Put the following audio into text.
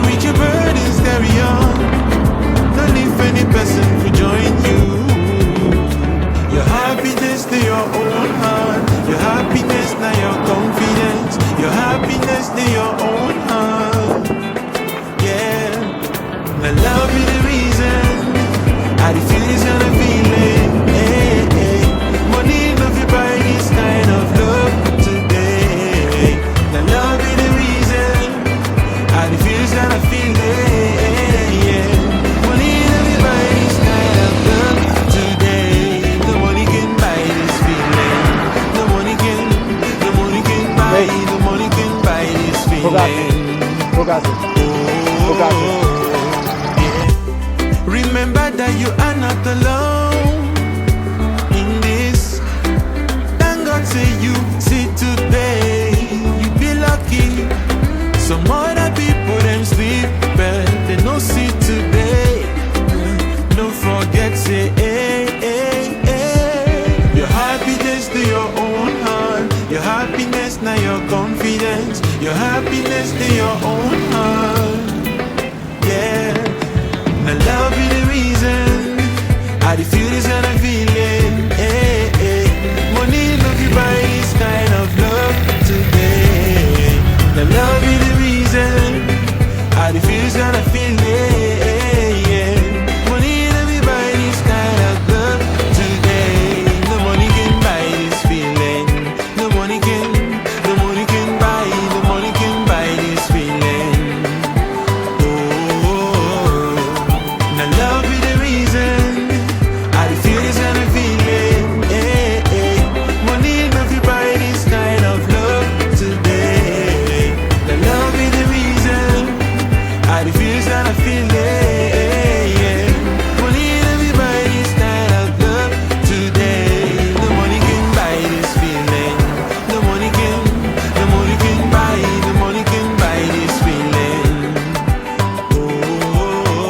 with your burdens, carry on. Don't leave any person to join you. Your happiness to your own heart. Your happiness now your confidence. Your happiness to your own heart. Yeah. Now love is the reason I refuse and I feel it. Hey, hey. Money enough to buy this kind of love today. Now love is the reason I refuse and I feel it. Yeah. Money enough to buy this kind of love today. The money can buy this feeling. The money can buy. The money can buy this feeling. Remember that you are not alone in this. Thank God say you see today. You be lucky. Some other people them sleep, but they no see today. Don't forget say hey, hey, hey. Your happiness to your own heart. Your happiness now your confidence. Your happiness to your own heart.